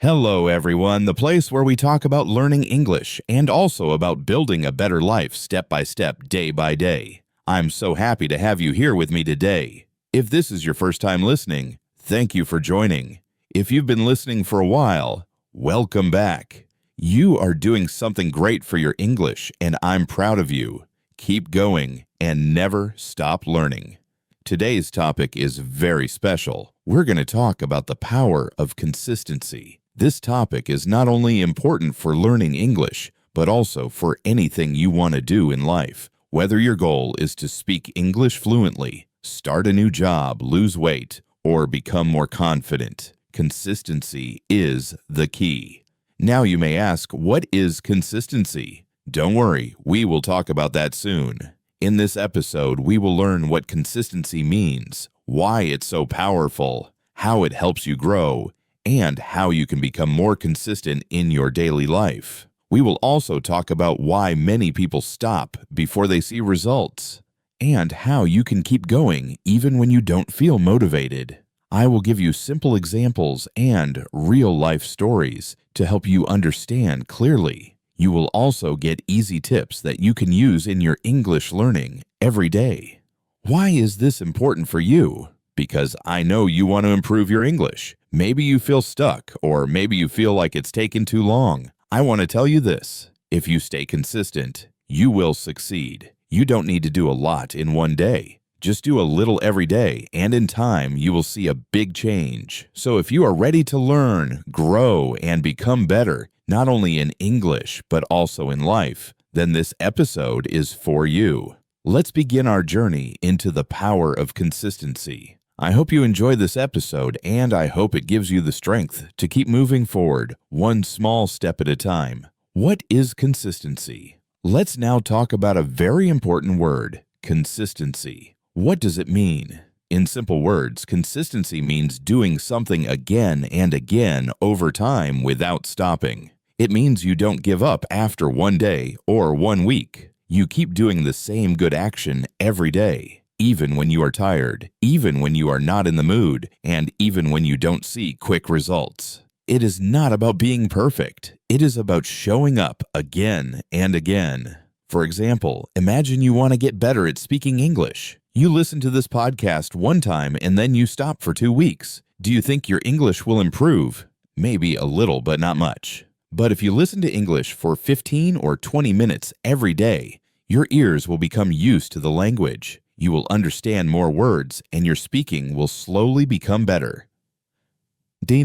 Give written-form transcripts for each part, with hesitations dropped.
Hello, everyone, the place where we talk about learning English and also about building a better life step by step, day by day. I'm so happy to have you here with me today. If this is your first time listening, thank you for joining. If you've been listening for a while, welcome back. You are doing something great for your English, and I'm proud of you. Keep going and never stop learning. Today's topic is very special. We're going to talk about the power of consistency. This topic is not only important for learning English, but also for anything you want to do in life. Whether your goal is to speak English fluently, start a new job, lose weight, or become more confident, consistency is the key. Now you may ask, what is consistency? Don't worry, we will talk about that soon. In this episode, we will learn what consistency means, why it's so powerful, how it helps you grow, and how you can become more consistent in your daily life. We will also talk about why many people stop before they see results, and how you can keep going even when you don't feel motivated. I will give you simple examples and real-life stories to help you understand clearly. You will also get easy tips that you can use in your English learning every day. Why is this important for you? Because I know you want to improve your English. Maybe you feel stuck, or maybe you feel like it's taken too long. I want to tell you this. If you stay consistent, you will succeed. You don't need to do a lot in one day. Just do a little every day, and in time, you will see a big change. So if you are ready to learn, grow, and become better, not only in English, but also in life, then this episode is for you. Let's begin our journey into the power of consistency. I hope you enjoy this episode, and I hope it gives you the strength to keep moving forward, one small step at a time. What is consistency? Let's now talk about a very important word, consistency. What does it mean? In simple words, consistency means doing something again and again over time without stopping. It means you don't give up after one day or 1 week. You keep doing the same good action every day, even when you are tired, even when you are not in the mood, and even when you don't see quick results. It is not about being perfect. It is about showing up again and again. For example, imagine you want to get better at speaking English. You listen to this podcast one time and then you stop for 2 weeks. Do you think your English will improve? Maybe a little, but not much. But if you listen to English for 15 or 20 minutes every day, your ears will become used to the language. You will understand more words, and your speaking will slowly become better. You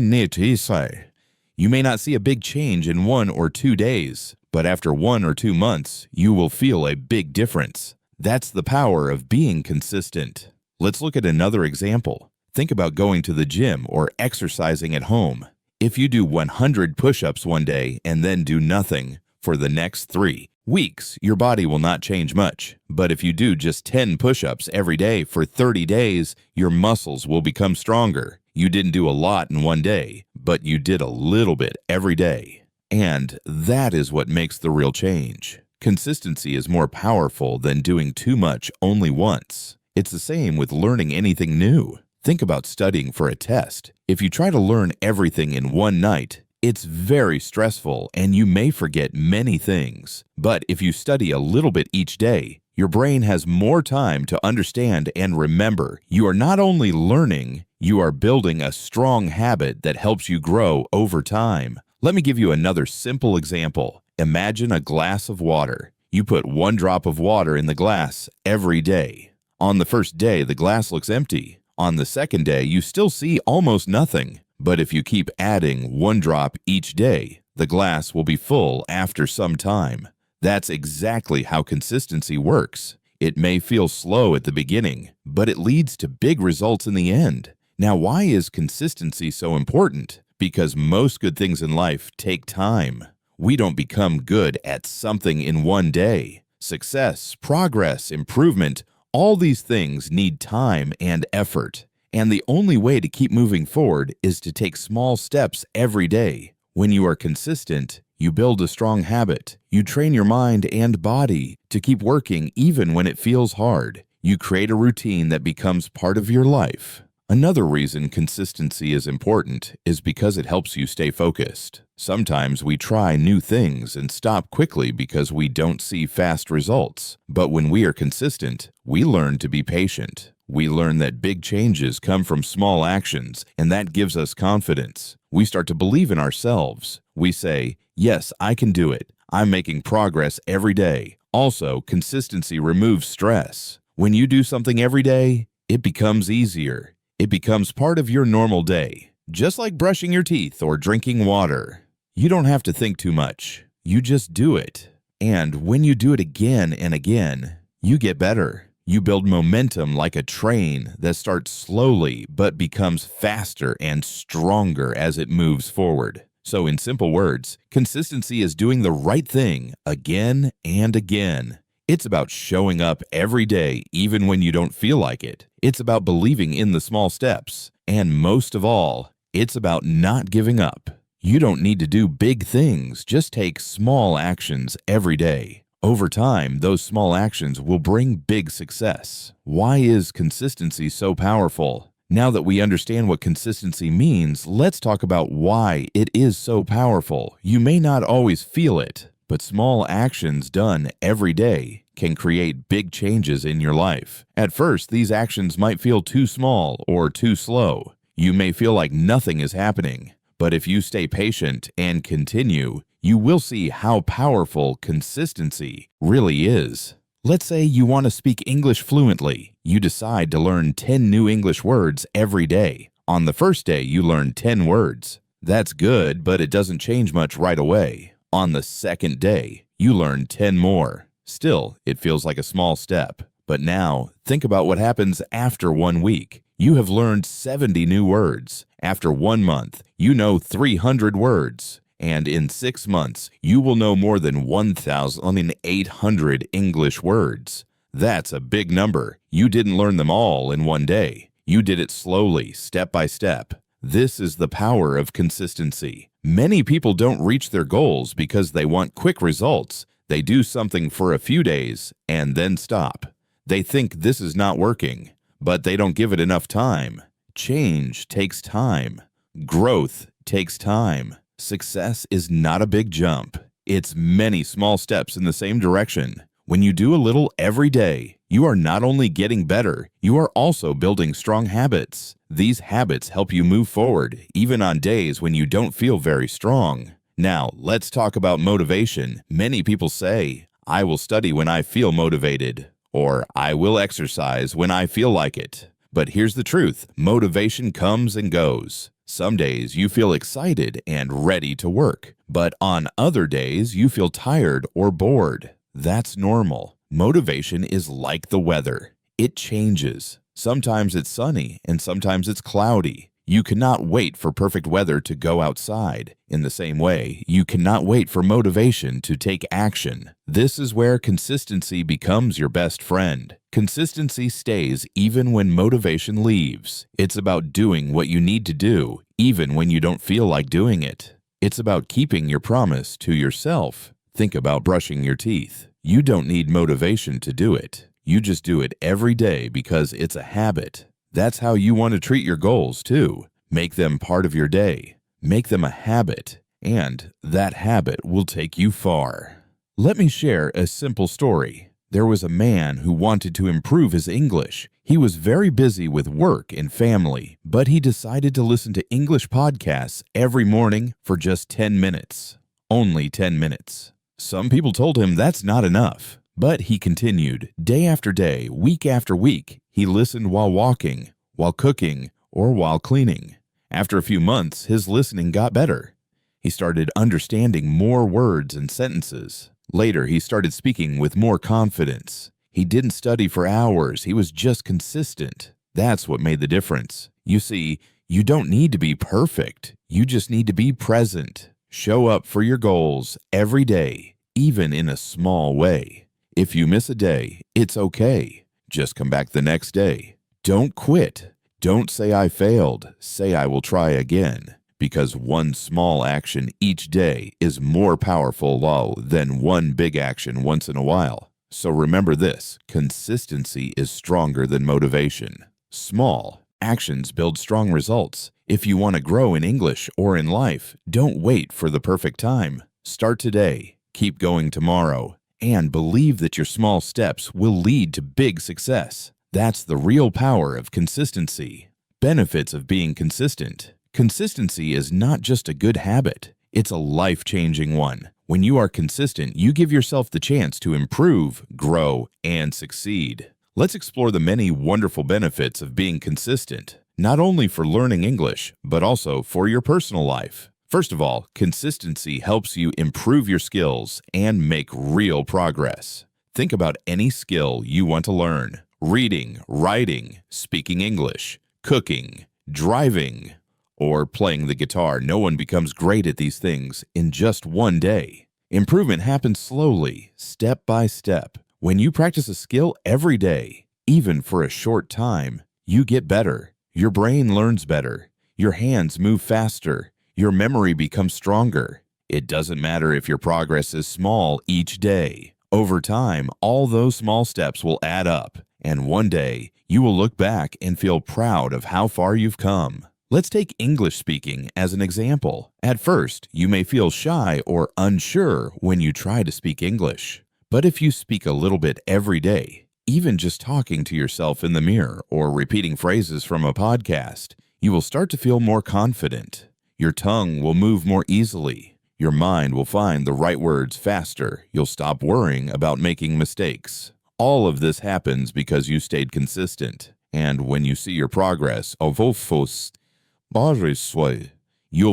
may not see a big change in 1 or 2 days, but after 1 or 2 months, you will feel a big difference. That's the power of being consistent. Let's look at another example. Think about going to the gym or exercising at home. If you do 100 push-ups one day and then do nothing for the next 3 weeks, your body will not change much. But if you do just 10 push-ups every day for 30 days, your muscles will become stronger. You didn't do a lot in one day, but you did a little bit every day. And that is what makes the real change. Consistency is more powerful than doing too much only once. It's the same with learning anything new. Think about studying for a test. If you try to learn everything in one night, it's very stressful and you may forget many things. But if you study a little bit each day, your brain has more time to understand and remember. You are not only learning, you are building a strong habit that helps you grow over time. Let me give you another simple example. Imagine a glass of water. You put 1 drop of water in the glass every day. On the first day, the glass looks empty. On the second day, you still see almost nothing. But if you keep adding 1 drop each day, the glass will be full after some time. That's exactly how consistency works. It may feel slow at the beginning, but it leads to big results in the end. Now, why is consistency so important? Because most good things in life take time. We don't become good at something in one day. Success, progress, improvement, all these things need time and effort. And the only way to keep moving forward is to take small steps every day. When you are consistent, you build a strong habit. You train your mind and body to keep working even when it feels hard. You create a routine that becomes part of your life. Another reason consistency is important is because it helps you stay focused. Sometimes we try new things and stop quickly because we don't see fast results. But when we are consistent, we learn to be patient. We learn that big changes come from small actions, and that gives us confidence. We start to believe in ourselves. We say, "Yes, I can do it. I'm making progress every day." Also, consistency removes stress. When you do something every day, it becomes easier. It becomes part of your normal day, just like brushing your teeth or drinking water. You don't have to think too much. You just do it. And when you do it again and again, you get better. You build momentum like a train that starts slowly but becomes faster and stronger as it moves forward. So in simple words, consistency is doing the right thing again and again. It's about showing up every day even when you don't feel like it. It's about believing in the small steps. And most of all, it's about not giving up. You don't need to do big things, just take small actions every day. Over time, those small actions will bring big success. Why is consistency so powerful? Now that we understand what consistency means, let's talk about why it is so powerful. You may not always feel it, but small actions done every day can create big changes in your life. At first, these actions might feel too small or too slow. You may feel like nothing is happening, but if you stay patient and continue, you will see how powerful consistency really is. Let's say you want to speak English fluently. You decide to learn 10 new English words every day. On the first day, you learn 10 words. That's good, but it doesn't change much right away. On the second day, you learn 10 more. Still, it feels like a small step. But now, think about what happens after 1 week. You have learned 70 new words. After 1 month, you know 300 words. And in 6 months, you will know more than 1,800 English words. That's a big number. You didn't learn them all in 1 day. You did it slowly, step by step. This is the power of consistency. Many people don't reach their goals because they want quick results. They do something for a few days and then stop. They think this is not working, but they don't give it enough time. Change takes time. Growth takes time. Success is not a big jump. It's many small steps in the same direction. When you do a little every day, you are not only getting better, you are also building strong habits. These habits help you move forward, even on days when you don't feel very strong. Now, let's talk about motivation. Many people say, "I will study when I feel motivated," or "I will exercise when I feel like it." But here's the truth, motivation comes and goes. Some days you feel excited and ready to work, but on other days you feel tired or bored. That's normal. Motivation is like the weather. It changes. Sometimes it's sunny and sometimes it's cloudy. You cannot wait for perfect weather to go outside. In the same way, you cannot wait for motivation to take action. This is where consistency becomes your best friend. Consistency stays even when motivation leaves. It's about doing what you need to do, even when you don't feel like doing it. It's about keeping your promise to yourself. Think about brushing your teeth. You don't need motivation to do it. You just do it every day because it's a habit. That's how you want to treat your goals, too. Make them part of your day. Make them a habit, and that habit will take you far. Let me share a simple story. There was a man who wanted to improve his English. He was very busy with work and family, but he decided to listen to English podcasts every morning for just 10 minutes. Only 10 minutes. Some people told him that's not enough. But he continued, day after day, week after week. He listened while walking, while cooking, or while cleaning. After a few months, his listening got better. He started understanding more words and sentences. Later, he started speaking with more confidence. He didn't study for hours. He was just consistent. That's what made the difference. You see, you don't need to be perfect. You just need to be present. Show up for your goals every day, even in a small way. If you miss a day, it's okay. Just come back the next day. Don't quit. Don't say I failed. Say I will try again. Because one small action each day is more powerful than one big action once in a while. So remember this, consistency is stronger than motivation. Small Actions build strong results. If you want to grow in English or in life, don't wait for the perfect time. Start today, keep going tomorrow, and believe that your small steps will lead to big success. That's the real power of consistency. Benefits of being consistent. Consistency is not just a good habit, it's a life-changing one. When you are consistent, you give yourself the chance to improve, grow, and succeed. Let's explore the many wonderful benefits of being consistent, not only for learning English, but also for your personal life. First of all, consistency helps you improve your skills and make real progress. Think about any skill you want to learn: reading, writing, speaking English, cooking, driving, or playing the guitar. No one becomes great at these things in just one day. Improvement happens slowly, step by step. When you practice a skill every day, even for a short time, you get better. Your brain learns better. Your hands move faster. Your memory becomes stronger. It doesn't matter if your progress is small each day. Over time, all those small steps will add up, and one day you will look back and feel proud of how far you've come. Let's take English speaking as an example. At first, you may feel shy or unsure when you try to speak English. But if you speak a little bit every day, even just talking to yourself in the mirror or repeating phrases from a podcast, you will start to feel more confident. Your tongue will move more easily. Your mind will find the right words faster. You'll stop worrying about making mistakes. All of this happens because you stayed consistent. And when you see your progress, you'll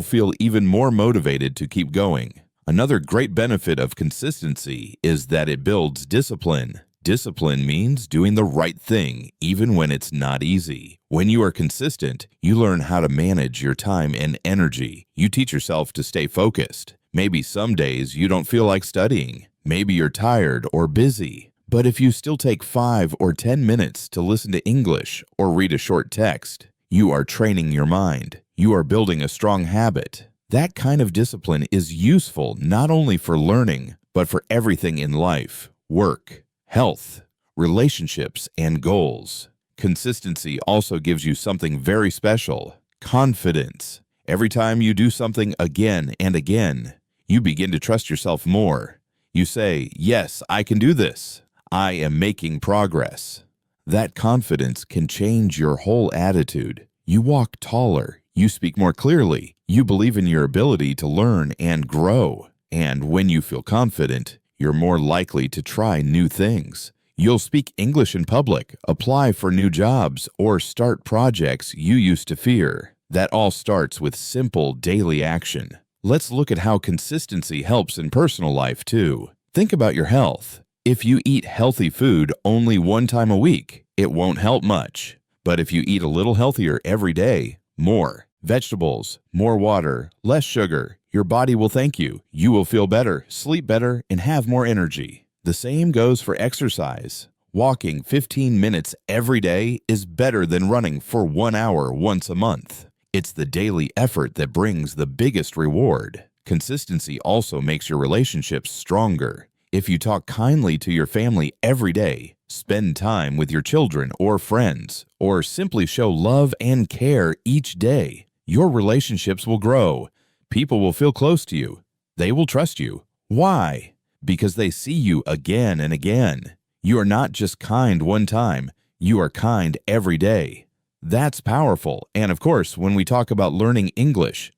feel even more motivated to keep going. Another great benefit of consistency is that it builds discipline. Discipline means doing the right thing, even when it's not easy. When you are consistent, you learn how to manage your time and energy. You teach yourself to stay focused. Maybe some days you don't feel like studying. Maybe you're tired or busy. But if you still take 5 or 10 minutes to listen to English or read a short text, you are training your mind. You are building a strong habit. That kind of discipline is useful not only for learning, but for everything in life: work, health, relationships, and goals. Consistency also gives you something very special: confidence. Every time you do something again and again, you begin to trust yourself more. You say, "Yes, I can do this. I am making progress." That confidence can change your whole attitude. You walk taller. You speak more clearly. You believe in your ability to learn and grow. And when you feel confident, you're more likely to try new things. You'll speak English in public, apply for new jobs, or start projects you used to fear. That all starts with simple daily action. Let's look at how consistency helps in personal life too. Think about your health. If you eat healthy food only one time a week, it won't help much. But if you eat a little healthier every day, more vegetables, more water, less sugar, your body will thank you. You will feel better, sleep better, and have more energy. The same goes for exercise. Walking 15 minutes every day is better than running for 1 hour once a month. It's the daily effort that brings the biggest reward. Consistency also makes your relationships stronger. If you talk kindly to your family every day, spend time with your children or friends, or simply show love and care each day, your relationships will grow. People will feel close to you. They will trust you. Why? Because they see you again and again. You are not just kind one time. You are kind every day. That's powerful. And of course, when we talk about learning English,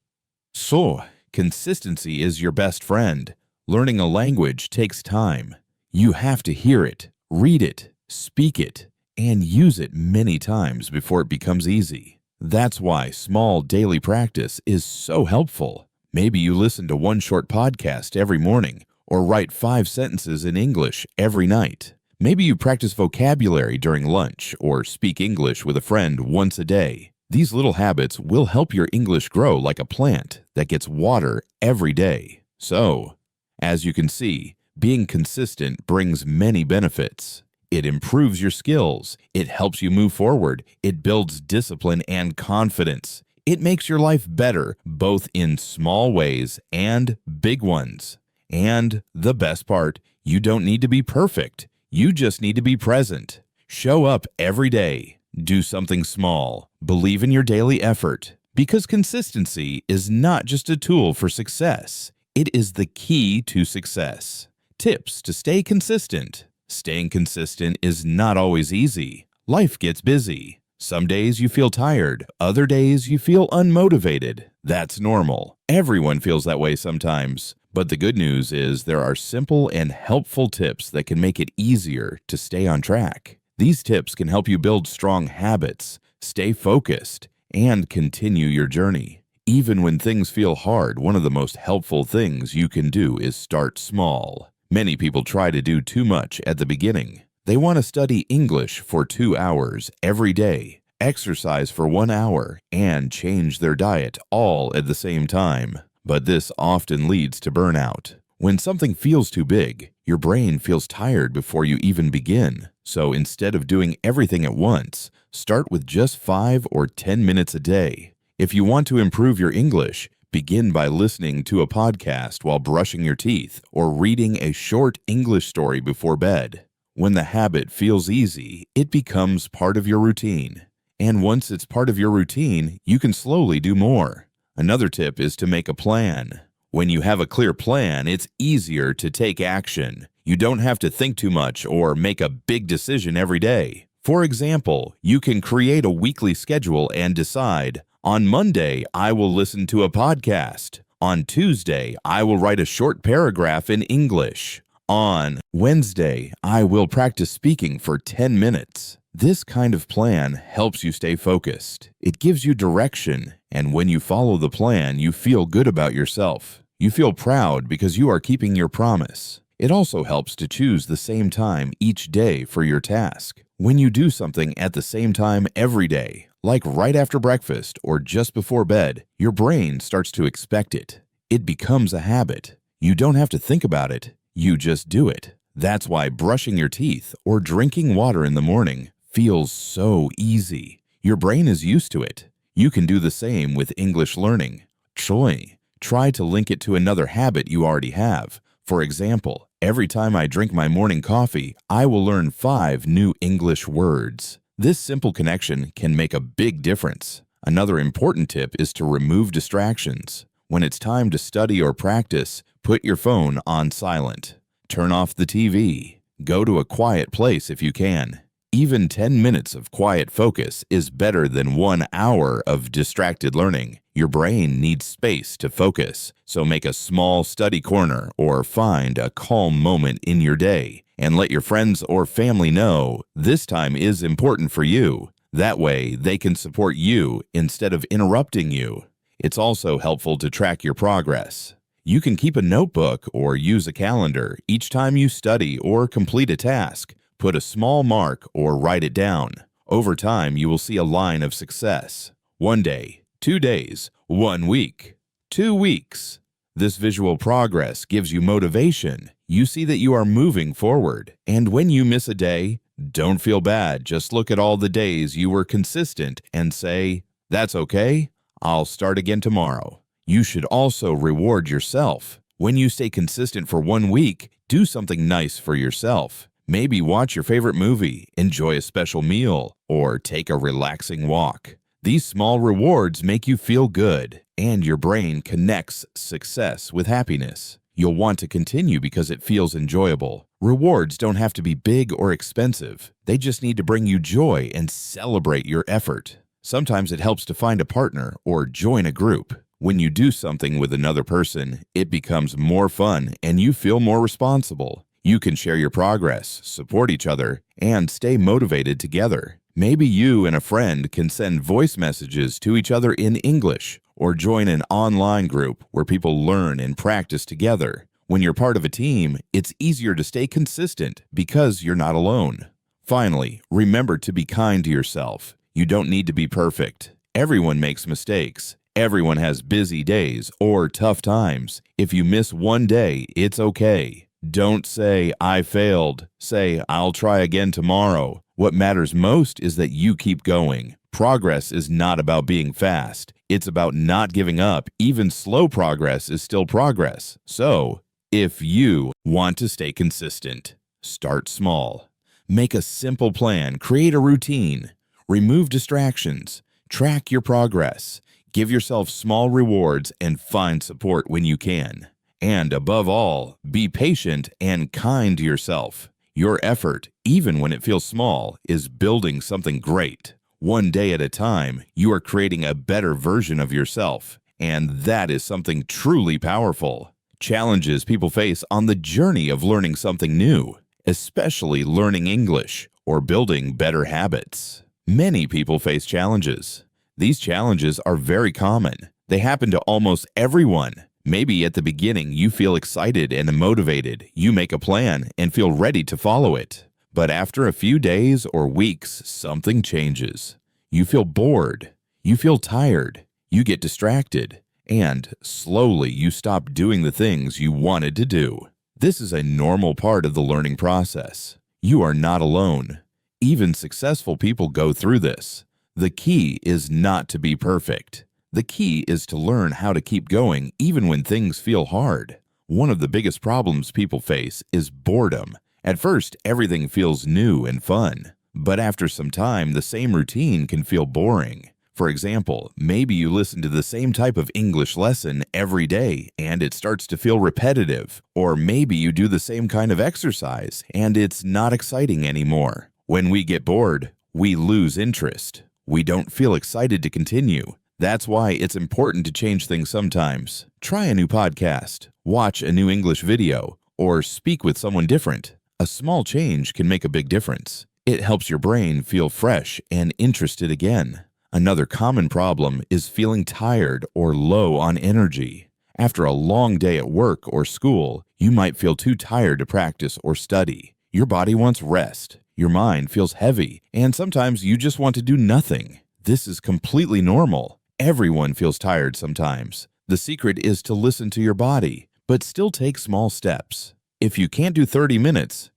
consistency is your best friend. Learning a language takes time. You have to hear it, read it, speak it, and use it many times before it becomes easy. That's why small daily practice is so helpful. Maybe you listen to one short podcast every morning, or write 5 sentences in English every night. Maybe you practice vocabulary during lunch, or speak English with a friend once a day. These little habits will help your English grow like a plant that gets water every day. So, as you can see, being consistent brings many benefits. It improves your skills. It helps you move forward. It builds discipline and confidence. It makes your life better, both in small ways and big ones. And the best part, you don't need to be perfect. You just need to be present. Show up every day. Do something small. Believe in your daily effort, because consistency is not just a tool for success. It is the key to success. Tips to stay consistent. Staying consistent is not always easy. Life gets busy. Some days you feel tired, other days you feel unmotivated. That's normal. Everyone feels that way sometimes. But the good news is there are simple and helpful tips that can make it easier to stay on track. These tips can help you build strong habits, stay focused, and continue your journey. Even when things feel hard, one of the most helpful things you can do is start small. Many people try to do too much at the beginning. They want to study English for 2 hours every day, exercise for 1 hour, and change their diet all at the same time. But this often leads to burnout. When something feels too big, your brain feels tired before you even begin. So instead of doing everything at once, start with just 5 or 10 minutes a day. If you want to improve your English, begin by listening to a podcast while brushing your teeth or reading a short English story before bed. When the habit feels easy, it becomes part of your routine. And once it's part of your routine, you can slowly do more. Another tip is to make a plan. When you have a clear plan, it's easier to take action. You don't have to think too much or make a big decision every day. For example, you can create a weekly schedule and decide, on Monday, I will listen to a podcast. On Tuesday, I will write a short paragraph in English. On Wednesday, I will practice speaking for 10 minutes. This kind of plan helps you stay focused. It gives you direction, and when you follow the plan, you feel good about yourself. You feel proud because you are keeping your promise. It also helps to choose the same time each day for your task. When you do something at the same time every day, like right after breakfast or just before bed, your brain starts to expect it. It becomes a habit. You don't have to think about it. You just do it. That's why brushing your teeth or drinking water in the morning feels so easy. Your brain is used to it. You can do the same with English learning. Try to link it to another habit you already have. For example, every time I drink my morning coffee, I will learn 5 new English words. This simple connection can make a big difference. Another important tip is to remove distractions. When it's time to study or practice, put your phone on silent. Turn off the TV. Go to a quiet place if you can. Even 10 minutes of quiet focus is better than 1 hour of distracted learning. Your brain needs space to focus, so make a small study corner or find a calm moment in your day and let your friends or family know this time is important for you. That way, they can support you instead of interrupting you. It's also helpful to track your progress. You can keep a notebook or use a calendar each time you study or complete a task. Put a small mark or write it down. Over time, you will see a line of success. 1 day, 2 days, 1 week, 2 weeks. This visual progress gives you motivation. You see that you are moving forward. And when you miss a day, don't feel bad. Just look at all the days you were consistent and say, "That's okay. I'll start again tomorrow." You should also reward yourself. When you stay consistent for 1 week, do something nice for yourself. Maybe watch your favorite movie, enjoy a special meal, or take a relaxing walk. These small rewards make you feel good, and your brain connects success with happiness. You'll want to continue because it feels enjoyable. Rewards don't have to be big or expensive. They just need to bring you joy and celebrate your effort. Sometimes it helps to find a partner or join a group. When you do something with another person, it becomes more fun and you feel more responsible. You can share your progress, support each other, and stay motivated together. Maybe you and a friend can send voice messages to each other in English or join an online group where people learn and practice together. When you're part of a team, it's easier to stay consistent because you're not alone. Finally, remember to be kind to yourself. You don't need to be perfect. Everyone makes mistakes. Everyone has busy days or tough times. If you miss 1 day, it's okay. Don't say, "I failed." Say, "I'll try again tomorrow." What matters most is that you keep going. Progress is not about being fast. It's about not giving up. Even slow progress is still progress. So, if you want to stay consistent, start small. Make a simple plan. Create a routine. Remove distractions. Track your progress. Give yourself small rewards and find support when you can. And above all, be patient and kind to yourself. Your effort, even when it feels small, is building something great. One day at a time, you are creating a better version of yourself, and that is something truly powerful. Challenges people face on the journey of learning something new, especially learning English or building better habits. Many people face challenges. These challenges are very common. They happen to almost everyone. Maybe at the beginning you feel excited and motivated. You make a plan and feel ready to follow it. But after a few days or weeks, something changes. You feel bored. You feel tired. You get distracted. And slowly you stop doing the things you wanted to do. This is a normal part of the learning process. You are not alone. Even successful people go through this. The key is not to be perfect. The key is to learn how to keep going even when things feel hard. One of the biggest problems people face is boredom. At first, everything feels new and fun. But after some time, the same routine can feel boring. For example, maybe you listen to the same type of English lesson every day and it starts to feel repetitive. Or maybe you do the same kind of exercise and it's not exciting anymore. When we get bored, we lose interest. We don't feel excited to continue. That's why it's important to change things sometimes. Try a new podcast, watch a new English video, or speak with someone different. A small change can make a big difference. It helps your brain feel fresh and interested again. Another common problem is feeling tired or low on energy. After a long day at work or school, you might feel too tired to practice or study. Your body wants rest. Your mind feels heavy, and sometimes you just want to do nothing. This is completely normal. Everyone feels tired sometimes. The secret is to listen to your body, but still take small steps. If you can't do 30 minutes,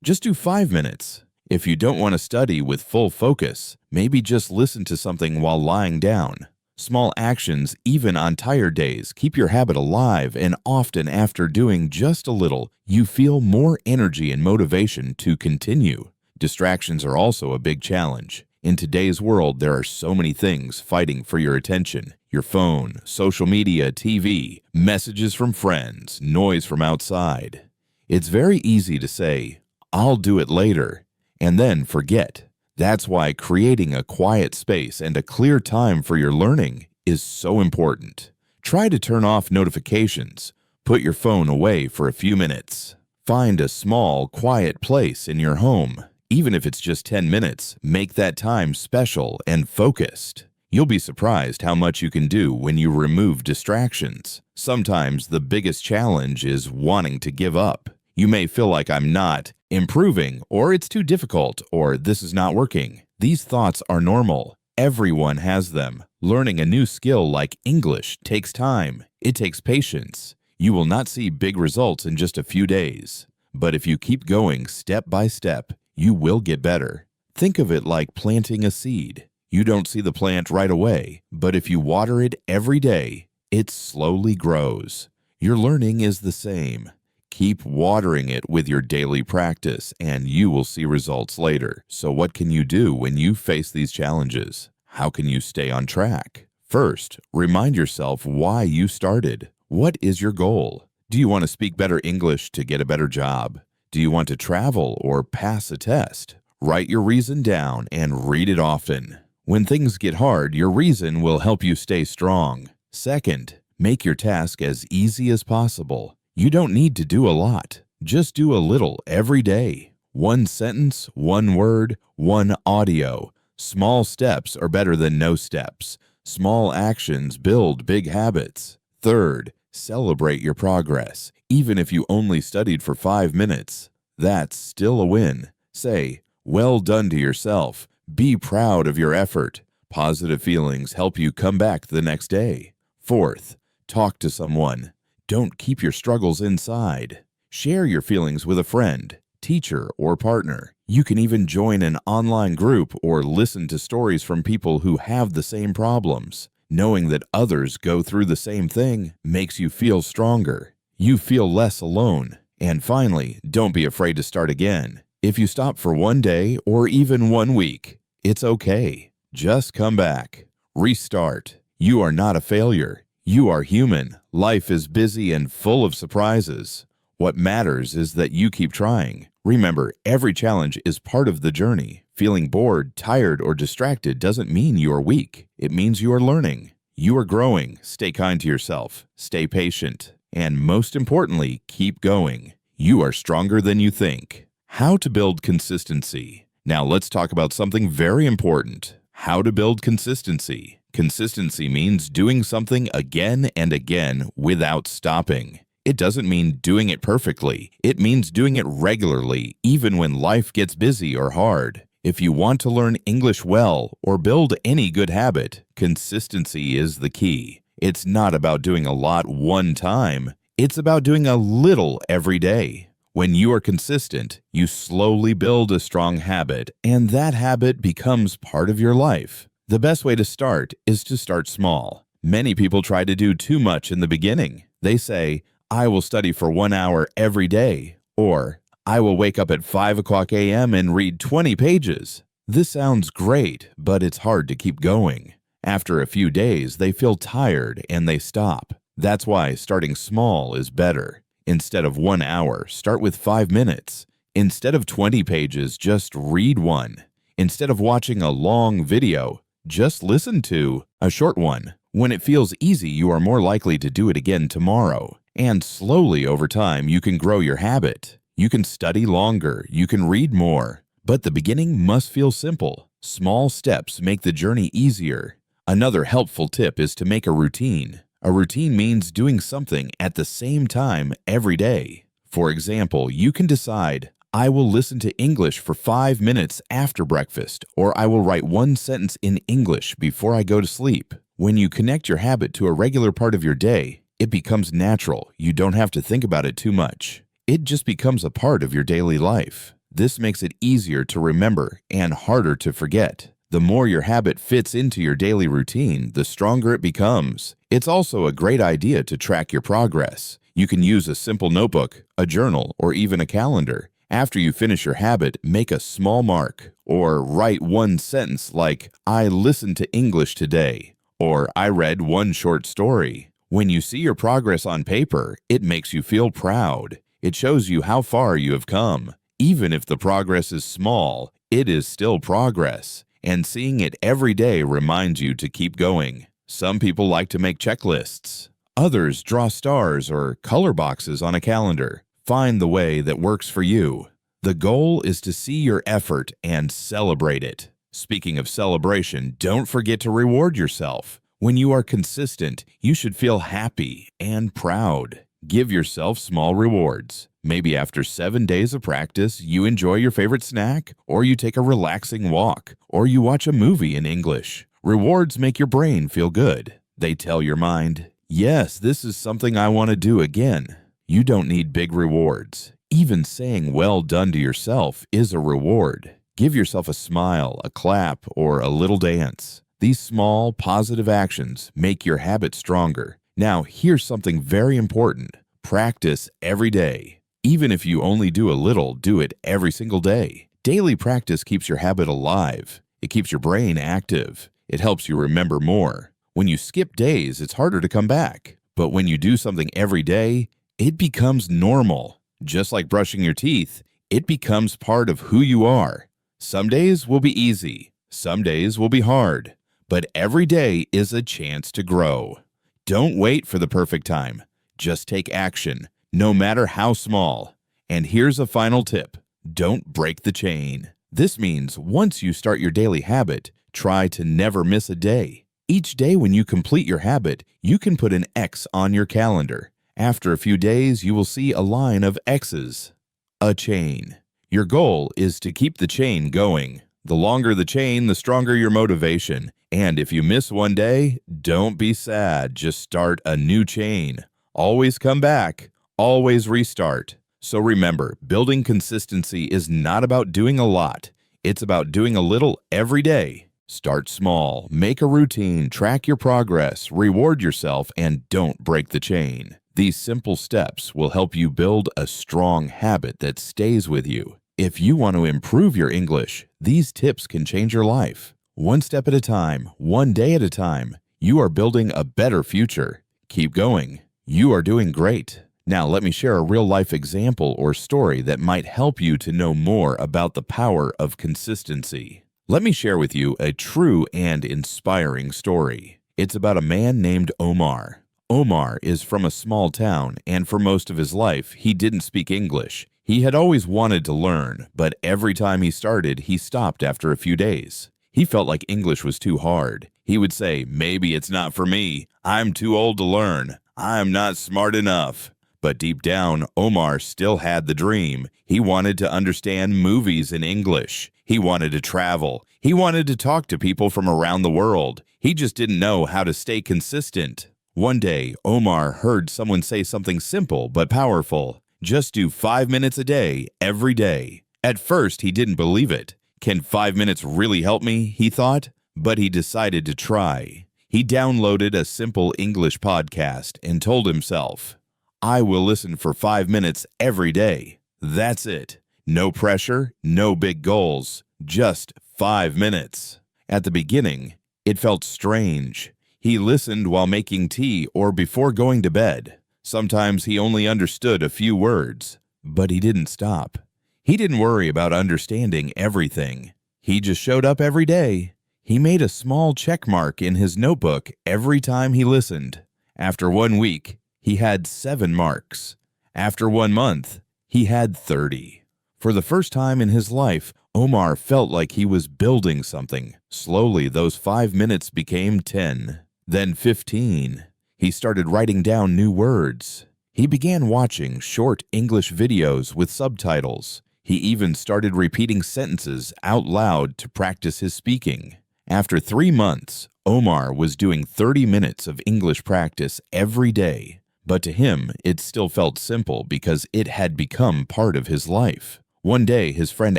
just do 5 minutes. If you don't want to study with full focus, maybe just listen to something while lying down. Small actions, even on tired days, keep your habit alive, and often after doing just a little, you feel more energy and motivation to continue. Distractions are also a big challenge. In today's world, there are so many things fighting for your attention. Your phone, social media, TV, messages from friends, noise from outside. It's very easy to say, "I'll do it later," and then forget. That's why creating a quiet space and a clear time for your learning is so important. Try to turn off notifications. Put your phone away for a few minutes. Find a small, quiet place in your home. Even if it's just 10 minutes, make that time special and focused. You'll be surprised how much you can do when you remove distractions. Sometimes the biggest challenge is wanting to give up. You may feel like I'm not improving, or it's too difficult, or this is not working. These thoughts are normal. Everyone has them. Learning a new skill like English takes time. It takes patience. You will not see big results in just a few days. But if you keep going step by step, you will get better. Think of it like planting a seed. You don't see the plant right away, but if you water it every day, it slowly grows. Your learning is the same. Keep watering it with your daily practice, and you will see results later. So what can you do when you face these challenges? How can you stay on track? First, remind yourself why you started. What is your goal? Do you want to speak better English to get a better job? Do you want to travel or pass a test? Write your reason down and read it often. When things get hard, your reason will help you stay strong. Second, make your task as easy as possible. You don't need to do a lot. Just do a little every day. One sentence, one word, one audio. Small steps are better than no steps. Small actions build big habits. Third, celebrate your progress. Even if you only studied for 5 minutes, that's still a win. Say, "Well done" to yourself. Be proud of your effort. Positive feelings help you come back the next day. Fourth, talk to someone. Don't keep your struggles inside. Share your feelings with a friend, teacher, or partner. You can even join an online group or listen to stories from people who have the same problems. Knowing that others go through the same thing makes you feel stronger. You feel less alone. And finally, don't be afraid to start again. If you stop for one day or even 1 week, it's okay. Just come back. Restart. You are not a failure. You are human. Life is busy and full of surprises. What matters is that you keep trying. Remember, every challenge is part of the journey. Feeling bored, tired, or distracted doesn't mean you are weak. It means you are learning. You are growing. Stay kind to yourself. Stay patient. And most importantly, keep going. You are stronger than you think. How to build consistency. Now let's talk about something very important. How to build consistency. Consistency means doing something again and again without stopping. It doesn't mean doing it perfectly. It means doing it regularly, even when life gets busy or hard. If you want to learn English well or build any good habit, consistency is the key. It's not about doing a lot one time. It's about doing a little every day. When you are consistent, you slowly build a strong habit, and that habit becomes part of your life. The best way to start is to start small. Many people try to do too much in the beginning. They say, I will study for 1 hour every day, or I will wake up at 5 o'clock a.m. and read 20 pages. This sounds great, but it's hard to keep going. After a few days, they feel tired and they stop. That's why starting small is better. Instead of 1 hour, start with 5 minutes. Instead of 20 pages, just read one. Instead of watching a long video, just listen to a short one. When it feels easy, you are more likely to do it again tomorrow. And slowly over time, you can grow your habit. You can study longer, you can read more. But the beginning must feel simple. Small steps make the journey easier. Another helpful tip is to make a routine. A routine means doing something at the same time every day. For example, you can decide, I will listen to English for 5 minutes after breakfast, or I will write 1 sentence in English before I go to sleep. When you connect your habit to a regular part of your day, it becomes natural. You don't have to think about it too much. It just becomes a part of your daily life. This makes it easier to remember and harder to forget. The more your habit fits into your daily routine, the stronger it becomes. It's also a great idea to track your progress. You can use a simple notebook, a journal, or even a calendar. After you finish your habit, make a small mark, or write 1 sentence like, I listened to English today, or I read 1 short story. When you see your progress on paper, it makes you feel proud. It shows you how far you have come. Even if the progress is small, it is still progress. And seeing it every day reminds you to keep going. Some people like to make checklists. Others draw stars or color boxes on a calendar. Find the way that works for you. The goal is to see your effort and celebrate it. Speaking of celebration, don't forget to reward yourself. When you are consistent, you should feel happy and proud. Give yourself small rewards. Maybe after 7 days of practice, you enjoy your favorite snack, or you take a relaxing walk, or you watch a movie in English. Rewards make your brain feel good. They tell your mind, yes, this is something I want to do again. You don't need big rewards. Even saying well done to yourself is a reward. Give yourself a smile, a clap, or a little dance. These small, positive actions make your habit stronger. Now, here's something very important. Practice every day. Even if you only do a little, do it every single day. Daily practice keeps your habit alive. It keeps your brain active. It helps you remember more. When you skip days, it's harder to come back. But when you do something every day, it becomes normal. Just like brushing your teeth, it becomes part of who you are. Some days will be easy. Some days will be hard. But every day is a chance to grow. Don't wait for the perfect time. Just take action, no matter how small. And here's a final tip. Don't break the chain. This means once you start your daily habit, try to never miss a day. Each day when you complete your habit, you can put an X on your calendar. After a few days, you will see a line of X's. A chain. Your goal is to keep the chain going. The longer the chain, the stronger your motivation. And if you miss one day, don't be sad. Just start a new chain. Always come back. Always restart. So remember, building consistency is not about doing a lot. It's about doing a little every day. Start small, make a routine, track your progress, reward yourself, and don't break the chain. These simple steps will help you build a strong habit that stays with you. If you want to improve your English, these tips can change your life. One step at a time, one day at a time, you are building a better future. Keep going. You are doing great. Now let me share a real-life example or story that might help you to know more about the power of consistency. Let me share with you a true and inspiring story. It's about a man named Omar. Omar is from a small town, and for most of his life, he didn't speak English. He had always wanted to learn, but every time he started, he stopped after a few days. He felt like English was too hard. He would say, "Maybe it's not for me. I'm too old to learn. I'm not smart enough." But deep down, Omar still had the dream. He wanted to understand movies in English. He wanted to travel. He wanted to talk to people from around the world. He just didn't know how to stay consistent. One day, Omar heard someone say something simple but powerful. Just do 5 minutes a day, every day. At first, he didn't believe it. Can 5 minutes really help me? He thought. But he decided to try. He downloaded a simple English podcast and told himself, "I will listen for 5 minutes every day. That's it. No pressure, no big goals, just 5 minutes." At the beginning, it felt strange. He listened while making tea or before going to bed. Sometimes he only understood a few words, but he didn't stop. He didn't worry about understanding everything. He just showed up every day. He made a small check mark in his notebook every time he listened. After 1 week, he had 7 marks. After 1 month, he had 30. For the first time in his life, Omar felt like he was building something. Slowly, those 5 minutes became 10, then 15. He started writing down new words. He began watching short English videos with subtitles. He even started repeating sentences out loud to practice his speaking. After 3 months, Omar was doing 30 minutes of English practice every day. But to him, it still felt simple because it had become part of his life. One day, his friend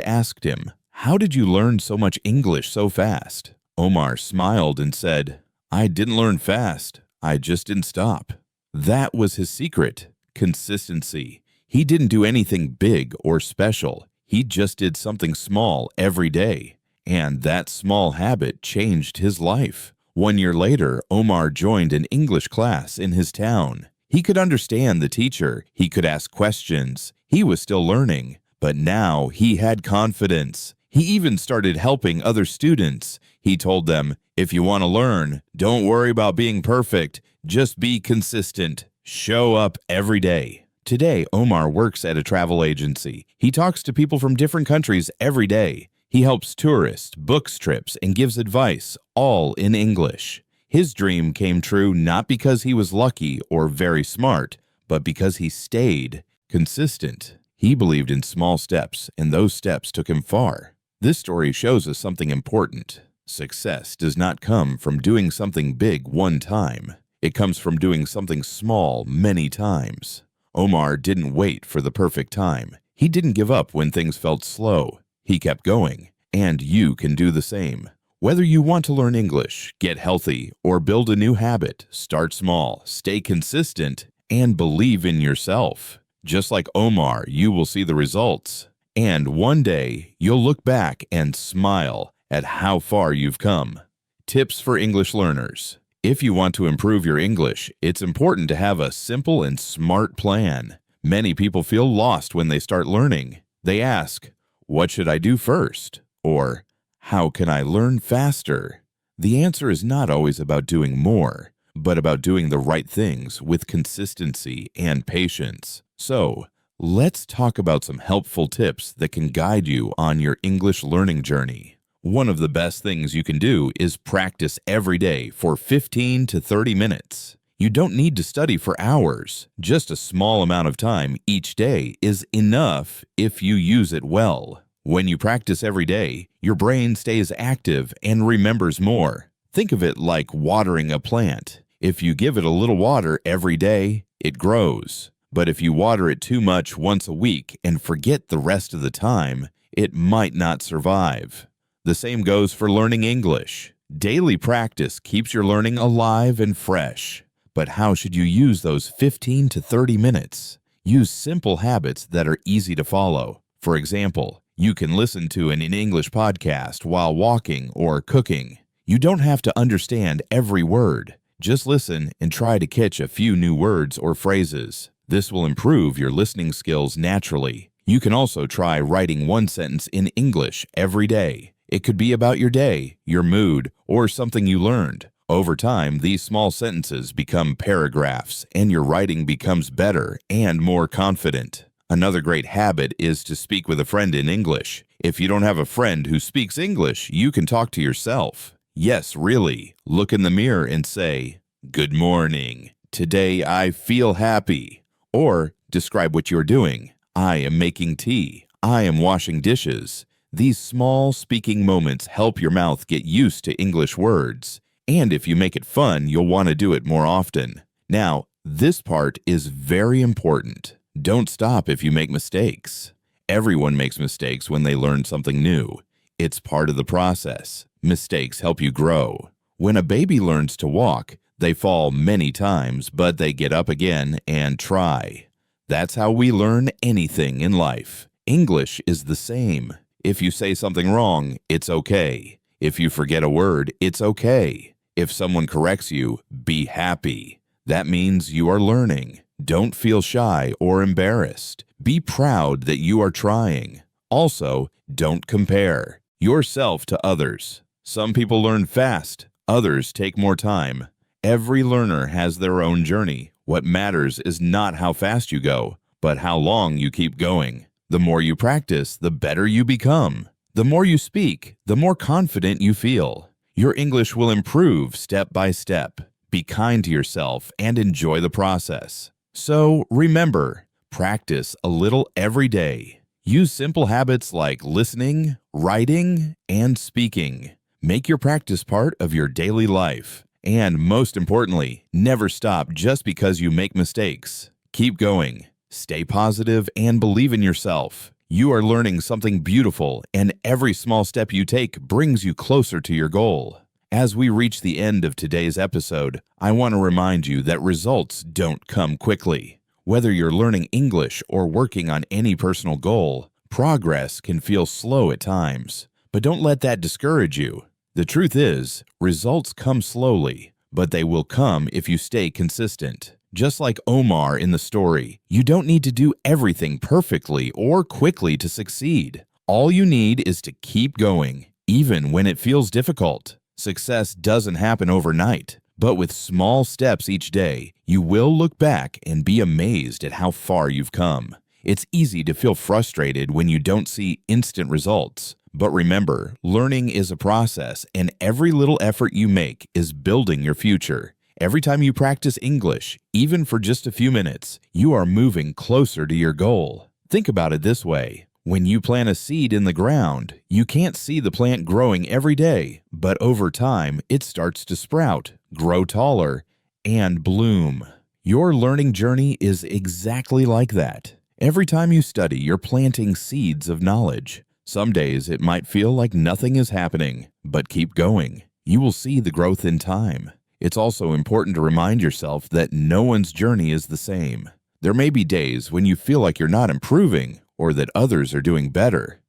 asked him, "How did you learn so much English so fast?" Omar smiled and said, "I didn't learn fast. I just didn't stop." That was his secret, consistency. He didn't do anything big or special. He just did something small every day. And that small habit changed his life. 1 year later, Omar joined an English class in his town. He could understand the teacher. He could ask questions. He was still learning, but now he had confidence. He even started helping other students. He told them, "If you want to learn, don't worry about being perfect. Just be consistent. Show up every day." Today, Omar works at a travel agency. He talks to people from different countries every day. He helps tourists, books trips, and gives advice, all in English. His dream came true not because he was lucky or very smart, but because he stayed consistent. He believed in small steps, and those steps took him far. This story shows us something important. Success does not come from doing something big one time. It comes from doing something small many times. Omar didn't wait for the perfect time. He didn't give up when things felt slow. He kept going, and you can do the same. Whether you want to learn English, get healthy, or build a new habit, start small, stay consistent, and believe in yourself. Just like Omar, you will see the results. And one day, you'll look back and smile at how far you've come. Tips for English learners. If you want to improve your English, it's important to have a simple and smart plan. Many people feel lost when they start learning. They ask, "What should I do first?" Or, "How can I learn faster?" The answer is not always about doing more, but about doing the right things with consistency and patience. So, let's talk about some helpful tips that can guide you on your English learning journey. One of the best things you can do is practice every day for 15 to 30 minutes. You don't need to study for hours. Just a small amount of time each day is enough if you use it well. When you practice every day, your brain stays active and remembers more. Think of it like watering a plant. If you give it a little water every day, it grows. But if you water it too much once a week and forget the rest of the time, it might not survive. The same goes for learning English. Daily practice keeps your learning alive and fresh. But how should you use those 15 to 30 minutes? Use simple habits that are easy to follow. For example, You can listen to an English podcast while walking or cooking. You don't have to understand every word. Just listen and try to catch a few new words or phrases. This will improve your listening skills naturally. You can also try writing one sentence in English every day. It could be about your day, your mood, or something you learned. Over time, these small sentences become paragraphs, and your writing becomes better and more confident. Another great habit is to speak with a friend in English. If you don't have a friend who speaks English, you can talk to yourself. Yes, really. Look in the mirror and say, "Good morning. Today I feel happy." Or describe what you're doing. "I am making tea. I am washing dishes." These small speaking moments help your mouth get used to English words. And if you make it fun, you'll want to do it more often. Now, this part is very important. Don't stop if you make mistakes. Everyone makes mistakes when they learn something new. It's part of the process. Mistakes help you grow. When a baby learns to walk, they fall many times, but they get up again and try. That's how we learn anything in life. English is the same. If you say something wrong, it's okay. If you forget a word, it's okay. If someone corrects you, be happy. That means you are learning. Don't feel shy or embarrassed. Be proud that you are trying. Also, don't compare yourself to others. Some people learn fast, others take more time. Every learner has their own journey. What matters is not how fast you go, but how long you keep going. The more you practice, the better you become. The more you speak, the more confident you feel. Your English will improve step by step. Be kind to yourself and enjoy the process. So remember, practice a little every day. Use simple habits like listening, writing, and speaking. Make your practice part of your daily life. And most importantly, never stop just because you make mistakes. Keep going. Stay positive and believe in yourself. You are learning something beautiful, and every small step you take brings you closer to your goal. As we reach the end of today's episode, I want to remind you that results don't come quickly. Whether you're learning English or working on any personal goal, progress can feel slow at times. But don't let that discourage you. The truth is, results come slowly, but they will come if you stay consistent. Just like Omar in the story, you don't need to do everything perfectly or quickly to succeed. All you need is to keep going, even when it feels difficult. Success doesn't happen overnight, but with small steps each day, you will look back and be amazed at how far you've come. It's easy to feel frustrated when you don't see instant results. But remember, learning is a process, and every little effort you make is building your future. Every time you practice English, even for just a few minutes, you are moving closer to your goal. Think about it this way. When you plant a seed in the ground, you can't see the plant growing every day, but over time, it starts to sprout, grow taller, and bloom. Your learning journey is exactly like that. Every time you study, you're planting seeds of knowledge. Some days it might feel like nothing is happening, but keep going. You will see the growth in time. It's also important to remind yourself that no one's journey is the same. There may be days when you feel like you're not improving or that others are doing better.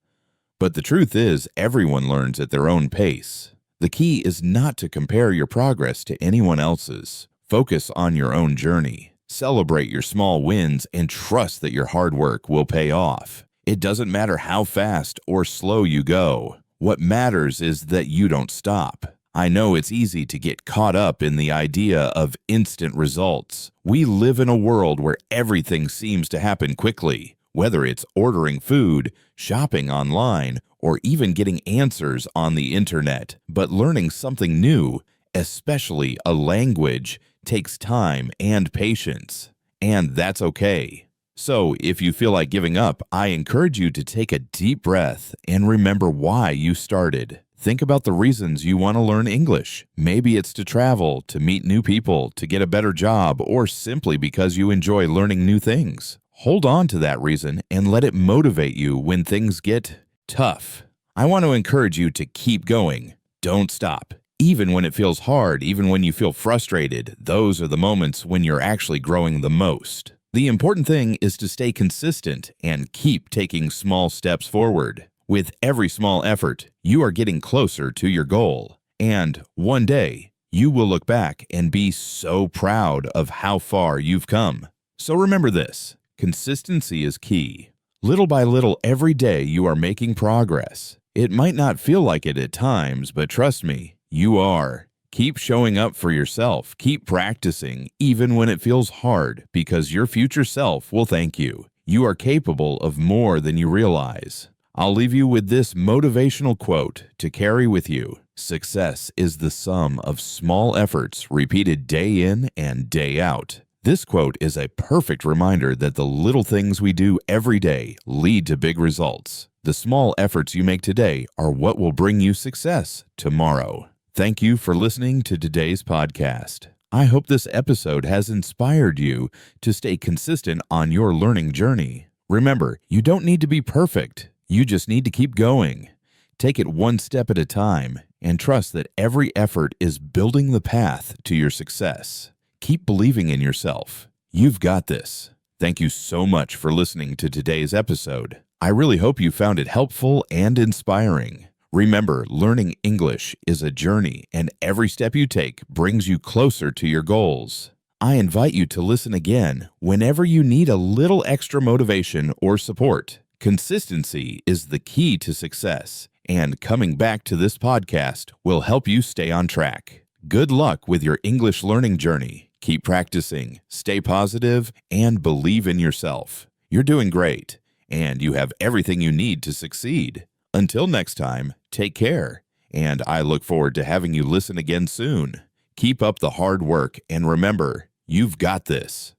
But the truth is, everyone learns at their own pace. The key is not to compare your progress to anyone else's. Focus on your own journey. Celebrate your small wins and trust that your hard work will pay off. It doesn't matter how fast or slow you go. What matters is that you don't stop. I know it's easy to get caught up in the idea of instant results. We live in a world where everything seems to happen quickly, whether it's ordering food, shopping online, or even getting answers on the internet. But learning something new, especially a language, takes time and patience. And that's okay. So, if you feel like giving up, I encourage you to take a deep breath and remember why you started. Think about the reasons you want to learn English. Maybe it's to travel, to meet new people, to get a better job, or simply because you enjoy learning new things. Hold on to that reason and let it motivate you when things get tough. I want to encourage you to keep going. Don't stop. Even when it feels hard, even when you feel frustrated, those are the moments when you're actually growing the most. The important thing is to stay consistent and keep taking small steps forward. With every small effort, you are getting closer to your goal. And one day, you will look back and be so proud of how far you've come. So remember this: consistency is key. Little by little every day you are making progress. It might not feel like it at times, but trust me, you are. Keep showing up for yourself. Keep practicing, even when it feels hard, because your future self will thank you. You are capable of more than you realize. I'll leave you with this motivational quote to carry with you. Success is the sum of small efforts repeated day in and day out. This quote is a perfect reminder that the little things we do every day lead to big results. The small efforts you make today are what will bring you success tomorrow. Thank you for listening to today's podcast. I hope this episode has inspired you to stay consistent on your learning journey. Remember, you don't need to be perfect. You just need to keep going. Take it one step at a time and trust that every effort is building the path to your success. Keep believing in yourself. You've got this. Thank you so much for listening to today's episode. I really hope you found it helpful and inspiring. Remember, learning English is a journey, and every step you take brings you closer to your goals. I invite you to listen again whenever you need a little extra motivation or support. Consistency is the key to success, and coming back to this podcast will help you stay on track. Good luck with your English learning journey. Keep practicing, stay positive, and believe in yourself. You're doing great, and you have everything you need to succeed. Until next time, take care, and I look forward to having you listen again soon. Keep up the hard work, and remember, you've got this.